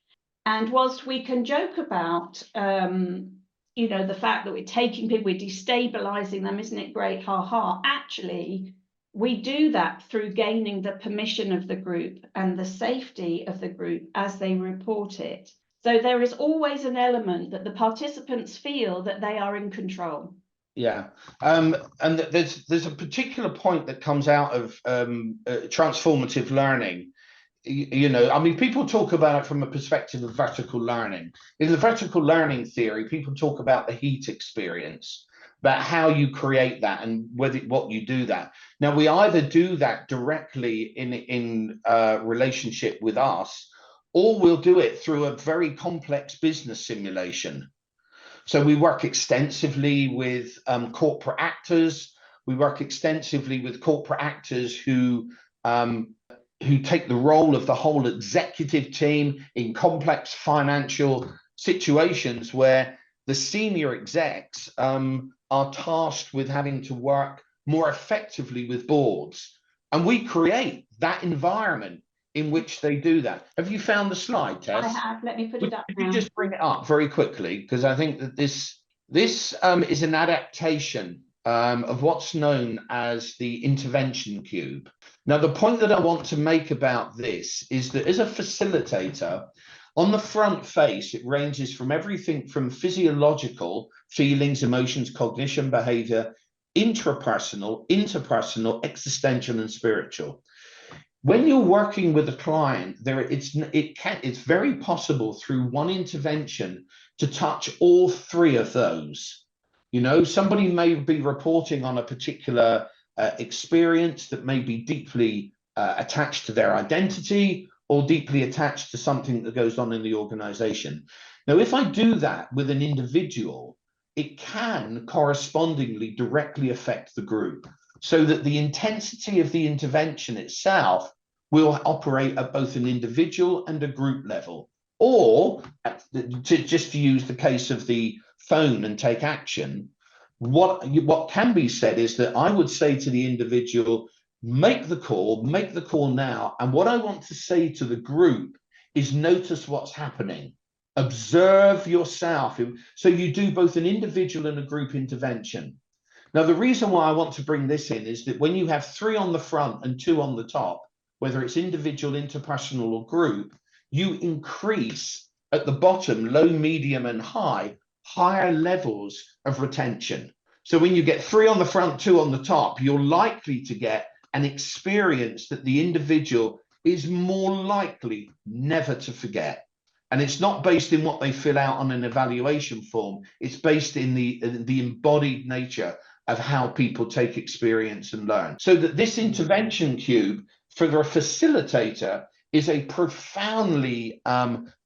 And whilst we can joke about, the fact that we're taking people, we're destabilizing them, isn't it great, ha ha, actually, we do that through gaining the permission of the group and the safety of the group as they report it. So there is always an element that the participants feel that they are in control. Yeah, and there's a particular point that comes out of transformative learning. I mean, people talk about it from a perspective of vertical learning. In the vertical learning theory, people talk about the heat experience, about how you create that and what you do that. Now, we either do that directly in relationship with us, or we'll do it through a very complex business simulation. So we work extensively with corporate actors. We work extensively with corporate actors who take the role of the whole executive team in complex financial situations where the senior execs are tasked with having to work more effectively with boards. And we create that environment in which they do that. Have you found the slide, Tess? I have. Let me put it up now. Could you just bring it up very quickly? Because I think that this is an adaptation of what's known as the intervention cube. Now, the point that I want to make about this is that as a facilitator, on the front face, it ranges from everything from physiological, feelings, emotions, cognition, behavior, intrapersonal, interpersonal, existential, and spiritual. When you're working with a client, it's very possible through one intervention to touch all three of those. Somebody may be reporting on a particular experience that may be deeply attached to their identity, or deeply attached to something that goes on in the organization. Now, if I do that with an individual, it can correspondingly directly affect the group, so that the intensity of the intervention itself will operate at both an individual and a group level. Or, just to use the case of the phone and take action, what can be said is that I would say to the individual, make the call now. And what I want to say to the group is notice what's happening. Observe yourself. So you do both an individual and a group intervention. Now, the reason why I want to bring this in is that when you have 3 on the front and 2 on the top, whether it's individual, interpersonal, or group, you increase at the bottom, low, medium, and high, higher levels of retention. So when you get 3 on the front, 2 on the top, you're likely to get an experience that the individual is more likely never to forget. And it's not based in what they fill out on an evaluation form. It's based in the embodied nature of how people take experience and learn. So that this intervention cube for the facilitator is a profoundly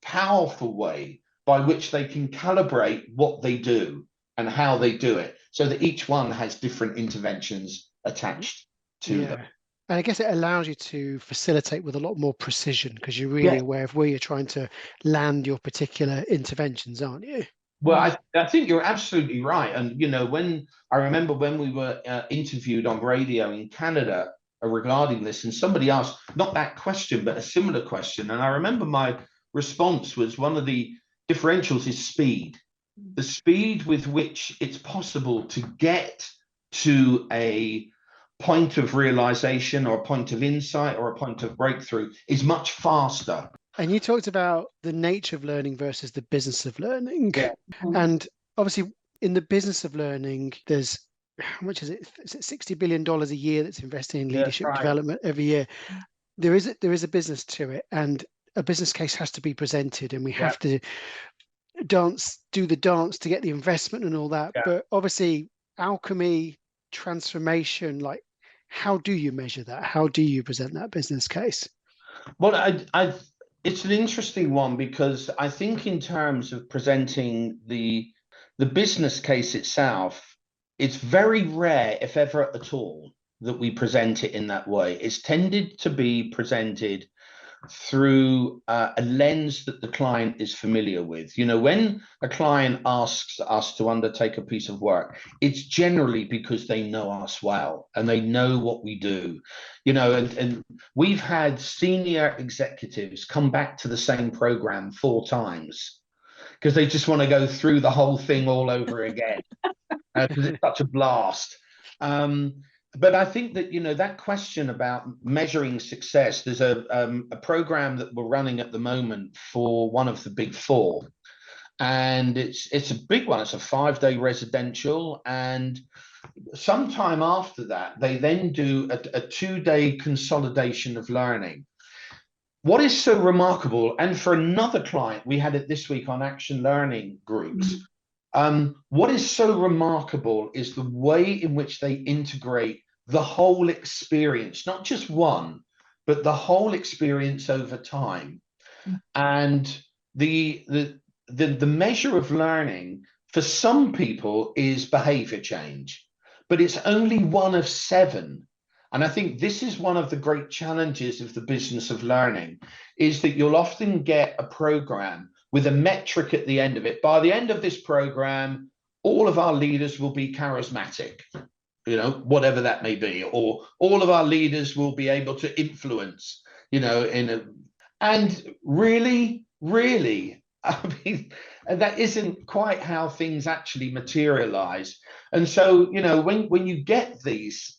powerful way by which they can calibrate what they do and how they do it, so that each one has different interventions attached to them. And I guess it allows you to facilitate with a lot more precision, because you're really aware of where you're trying to land your particular interventions, aren't you? Well, I think you're absolutely right. And, you know, when I remember when we were interviewed on radio in Canada regarding this, and somebody asked, not that question, but a similar question. And I remember my response was, one of the differentials is speed. The speed with which it's possible to get to a point of realization or a point of insight or a point of breakthrough is much faster. And you talked about the nature of learning versus the business of learning. Yeah. And obviously in the business of learning, there's, how much is it? Is it $60 billion a year that's invested in leadership development every year? There is a business to it, and a business case has to be presented, and we have to do the dance to get the investment and all that. But obviously Alchemy, transformation, like, how do you measure that? How do you present that business case? Well, it's an interesting one, because I think in terms of presenting the business case itself, it's very rare, if ever at all, that we present it in that way. It's tended to be presented through a lens that the client is familiar with. You know, when a client asks us to undertake a piece of work, it's generally because they know us well and they know what we do. You know, and we've had senior executives come back to the same program 4 times because they just want to go through the whole thing all over again, because it's such a blast. But I think that, you know, that question about measuring success, there's a program that we're running at the moment for one of the big 4, and it's a big one. It's a 5-day residential, and sometime after that, they then do a 2-day consolidation of learning. What is so remarkable, and for another client, we had it this week on Action Learning Groups. What is so remarkable is the way in which they integrate the whole experience, not just one, but the whole experience over time. And the measure of learning for some people is behavior change, but it's only one of 7. And I think this is one of the great challenges of the business of learning, is that you'll often get a program with a metric at the end of it. By the end of this program, all of our leaders will be charismatic, you know, whatever that may be, or all of our leaders will be able to influence, you know, and really, I mean, that isn't quite how things actually materialize. And so, you know, when you get these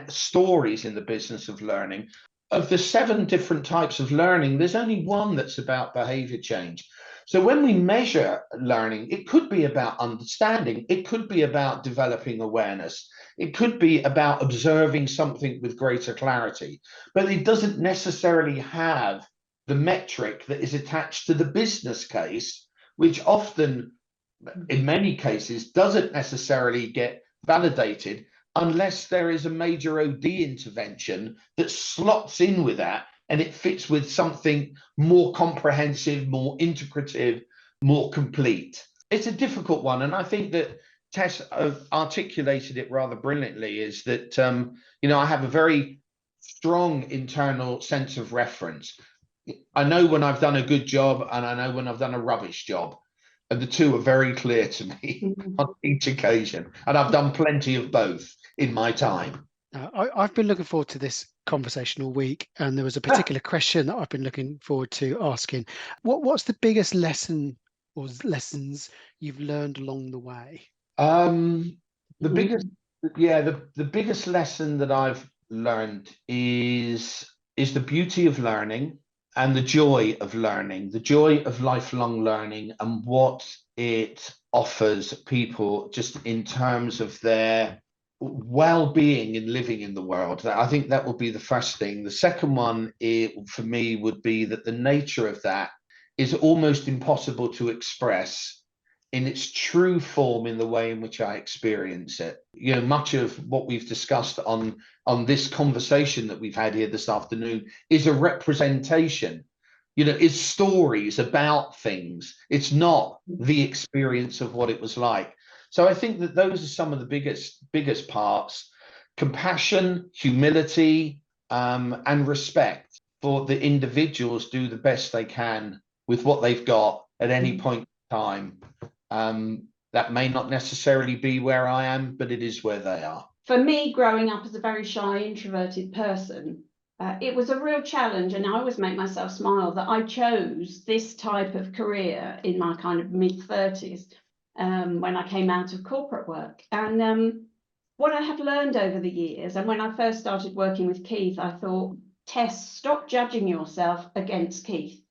stories in the business of learning, of the 7 different types of learning, there's only one that's about behavior change. So when we measure learning, it could be about understanding, it could be about developing awareness, it could be about observing something with greater clarity, but it doesn't necessarily have the metric that is attached to the business case, which often, in many cases, doesn't necessarily get validated unless there is a major OD intervention that slots in with that and it fits with something more comprehensive, more integrative, more complete. It's a difficult one, and I think that Tess articulated it rather brilliantly, is that, I have a very strong internal sense of reference. I know when I've done a good job, and I know when I've done a rubbish job. And the two are very clear to me on each occasion. And I've done plenty of both in my time. I've been looking forward to this conversation all week, and there was a particular question that I've been looking forward to asking. What's the biggest lesson or lessons you've learned along the way? The biggest lesson that I've learned is the beauty of learning and the joy of learning, the joy of lifelong learning, and what it offers people just in terms of their well-being in living in the world. I think that would be the first thing. The second one, for me, would be that the nature of that is almost impossible to express in its true form in the way in which I experience it. Much of what we've discussed on this conversation that we've had here this afternoon is a representation, is stories about things. It's not the experience of what it was like. So I think that those are some of the biggest parts: compassion, humility, and respect for the individuals do the best they can with what they've got at any point in time. That may not necessarily be where I am, but it is where they are. For me, growing up as a very shy, introverted person, it was a real challenge, and I always make myself smile that I chose this type of career in my kind of mid-30s when I came out of corporate work. And what I have learned over the years, and when I first started working with Keith, I thought, Tess, stop judging yourself against Keith.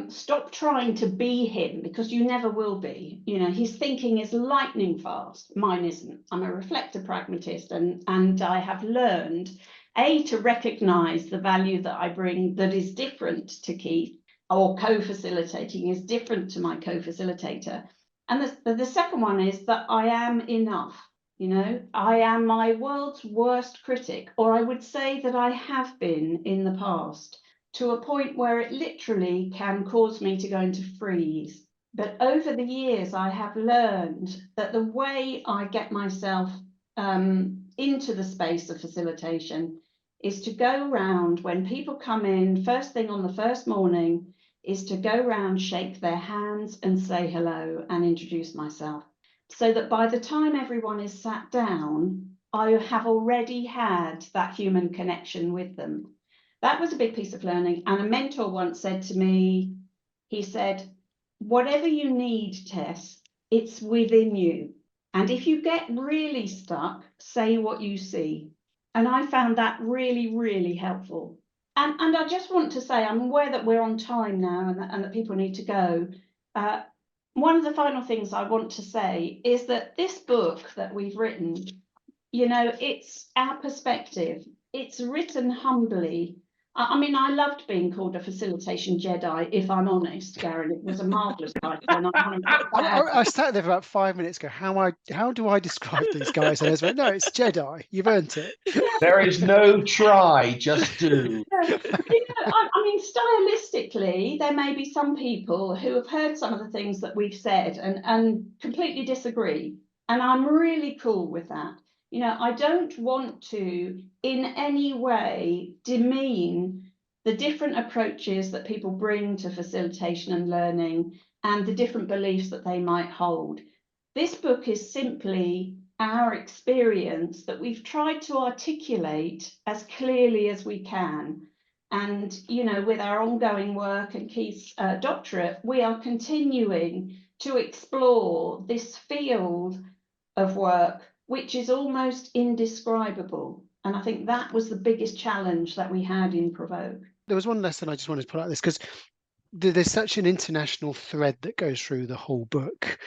Stop trying to be him, because you never will be. His thinking is lightning fast. Mine isn't. I'm a reflector pragmatist, and I have learned, to recognize the value that I bring that is different to Keith, or co-facilitating is different to my co-facilitator. And the second one is that I am enough. I am my world's worst critic, or I would say that I have been in the past, to a point where it literally can cause me to go into freeze. But over the years, I have learned that the way I get myself into the space of facilitation is to go around when people come in, first thing on the first morning, is to go around, shake their hands and say hello and introduce myself. So that by the time everyone is sat down, I have already had that human connection with them. That was a big piece of learning. And a mentor once said to me, he said, whatever you need, Tess, it's within you. And if you get really stuck, say what you see. And I found that really, really helpful. And I just want to say, I'm aware that we're on time now and that people need to go. One of the final things I want to say is that this book that we've written, it's our perspective. It's written humbly. I mean, I loved being called a facilitation Jedi, if I'm honest, Garen. It was a marvellous title. And I sat there for about 5 minutes ago. How do I describe these guys? And I was like, no, it's Jedi. You've earned it. There is no try, just do. I mean, stylistically, there may be some people who have heard some of the things that we've said and completely disagree. And I'm really cool with that. I don't want to in any way demean the different approaches that people bring to facilitation and learning and the different beliefs that they might hold. This book is simply our experience that we've tried to articulate as clearly as we can. And, with our ongoing work and Keith's doctorate, we are continuing to explore this field of work, which is almost indescribable. And I think that was the biggest challenge that we had in Provoke. There was one lesson I just wanted to pull out this, because there's such an international thread that goes through the whole book.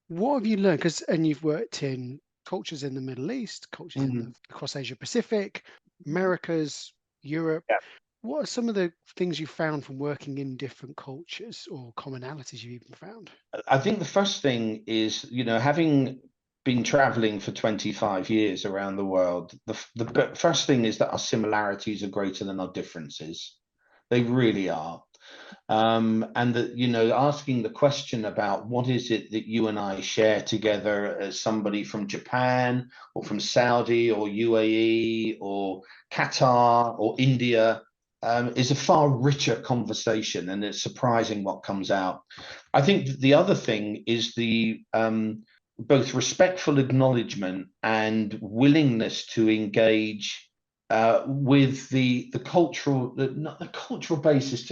What have you learned? And you've worked in cultures in the Middle East, cultures across Asia Pacific, Americas, Europe. Yeah. What are some of the things you found from working in different cultures, or commonalities you even found? I think the first thing is, having been traveling for 25 years around the world, the first thing is that our similarities are greater than our differences. They really are. And that, you know, asking the question about what is it that you and I share together as somebody from Japan or from Saudi or UAE or Qatar or India is a far richer conversation, and it's surprising what comes out. I think the other thing is the both respectful acknowledgement and willingness to engage with the cultural, not the cultural basis,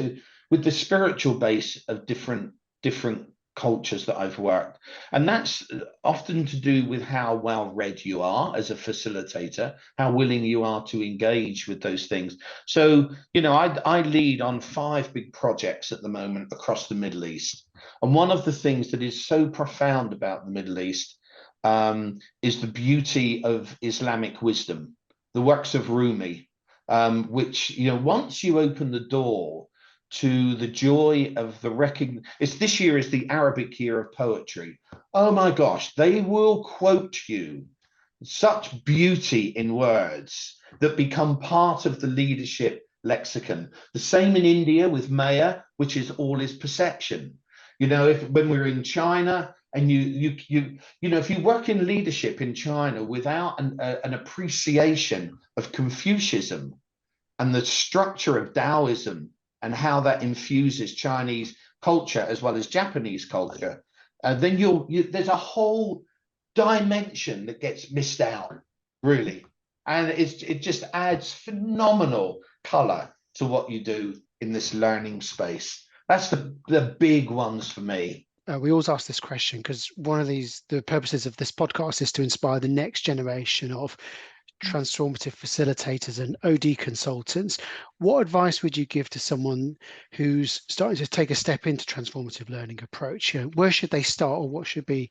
with the spiritual base of different cultures that I've worked. And that's often to do with how well read you are as a facilitator, how willing you are to engage with those things. So, you know, I lead on 5 big projects at the moment across the Middle East. And one of the things that is so profound about the Middle East is the beauty of Islamic wisdom, the works of Rumi, which, you know, once you open the door to the joy of the recognition. This year is the Arabic year of poetry. Oh my gosh, they will quote you such beauty in words that become part of the leadership lexicon. The same in India with Maya, which is all is perception. You know, when we're in China, and you know, if you work in leadership in China without an appreciation of Confucianism and the structure of Taoism, and how that infuses Chinese culture as well as Japanese culture, then there's a whole dimension that gets missed out, really. And it just adds phenomenal color to what you do in this learning space. That's the big ones for me. We always ask this question because one of the purposes of this podcast is to inspire the next generation of transformative facilitators and OD consultants. What advice would you give to someone who's starting to take a step into transformative learning approach? You know, where should they start, or what can be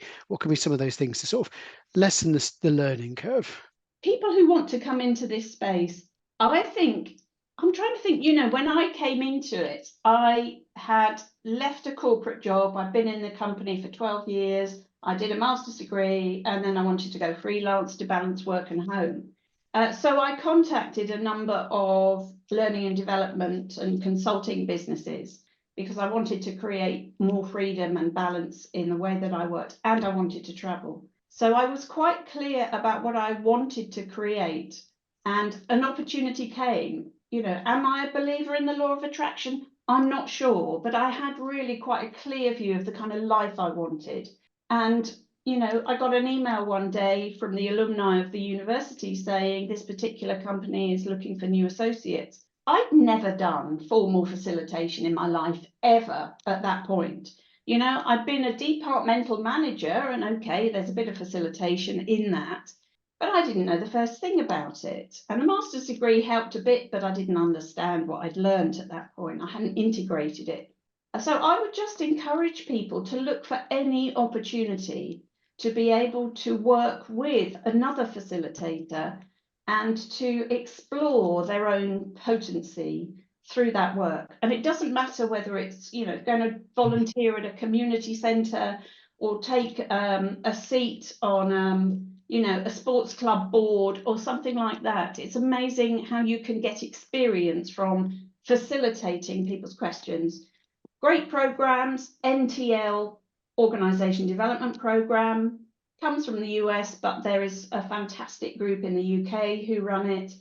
some of those things to sort of lessen the learning curve? People who want to come into this space, I'm trying to think, you know, when I came into it, I had left a corporate job. I'd been in the company for 12 years. I did a master's degree, and then I wanted to go freelance to balance work and home. So I contacted a number of learning and development and consulting businesses because I wanted to create more freedom and balance in the way that I worked, and I wanted to travel. So I was quite clear about what I wanted to create, and an opportunity came. You know, am I a believer in the law of attraction? I'm not sure, but I had really quite a clear view of the kind of life I wanted. And you know, I got an email one day from the alumni of the university saying this particular company is looking for new associates. I'd never done formal facilitation in my life ever at that point. You know, I'd been a departmental manager, and okay, there's a bit of facilitation in that, but I didn't know the first thing about it. And a master's degree helped a bit, but I didn't understand what I'd learned at that point. I hadn't integrated it. So I would just encourage people to look for any opportunity to be able to work with another facilitator and to explore their own potency through that work. And it doesn't matter whether it's, you know, going to volunteer at a community centre or take a seat on, you know, a sports club board or something like that. It's amazing how you can get experience from facilitating people's questions. Great programs, NTL, Organisation Development Programme, comes from the US, but there is a fantastic group in the UK who run it.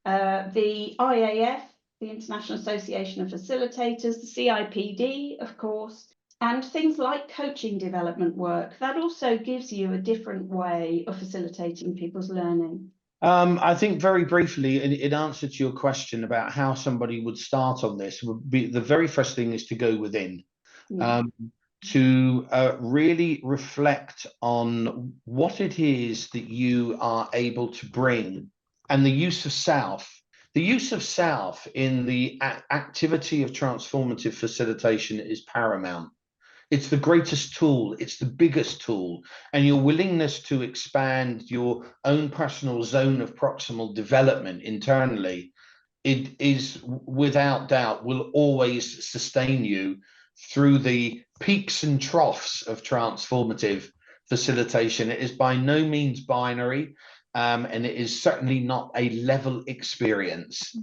The IAF, the International Association of Facilitators, the CIPD, of course, and things like coaching development work. That also gives you a different way of facilitating people's learning. I think very briefly, in answer to your question about how somebody would start on this, would be the very first thing is to go within, to really reflect on what it is that you are able to bring, and the use of self. The use of self in the activity of transformative facilitation is paramount. It's the greatest tool, it's the biggest tool, and your willingness to expand your own personal zone of proximal development internally, it is without doubt will always sustain you through the peaks and troughs of transformative, facilitation. It is by no means binary, and it is certainly not a level experience,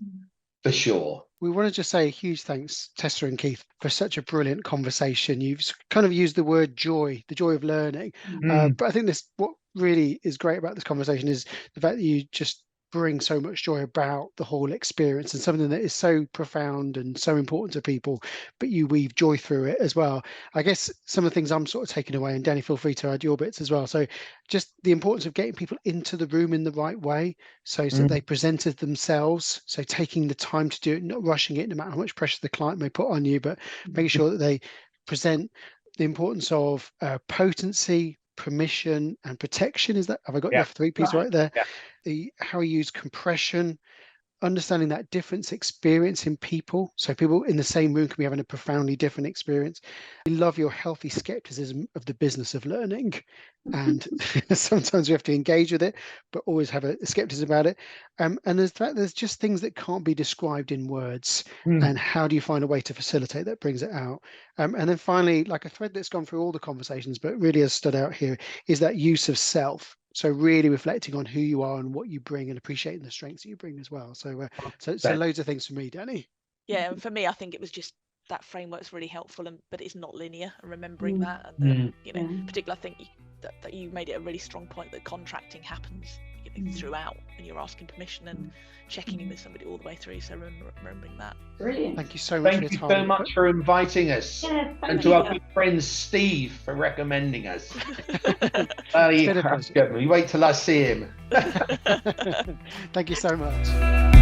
for sure. We want to just say a huge thanks, Tessa and Keith, for such a brilliant conversation. You've kind of used the word joy, the joy of learning. But I think what really is great about this conversation is the fact that you just bring so much joy about the whole experience, and something that is so profound and so important to people, but you weave joy through it as well. I guess some of the things I'm sort of taking away, and Danny, feel free to add your bits as well. So just the importance of getting people into the room in the right way, so that they presented themselves. So taking the time to do it, not rushing it, no matter how much pressure the client may put on you, but making sure that they present the importance of potency, permission, and protection. Have I got your 3 P's right there? How we use compression, understanding that difference experience in people. So people in the same room can be having a profoundly different experience. We love your healthy skepticism of the business of learning. And sometimes we have to engage with it, but always have a skepticism about it. And there's just things that can't be described in words. And how do you find a way to facilitate that brings it out? And then finally, like a thread that's gone through all the conversations, but really has stood out here, is that use of self. So really reflecting on who you are and what you bring, and appreciating the strengths that you bring as well. So loads of things for me, Danny. Yeah, and for me, I think it was just that framework's really helpful, but it's not linear, and remembering that, and particularly I think that you made it a really strong point that contracting happens throughout, and you're asking permission and checking in with somebody all the way through. So remembering that. Brilliant. Thank you so much. Thank you so much for inviting us, and to our good friend Steve for recommending us. You wait till I see him. Thank you so much.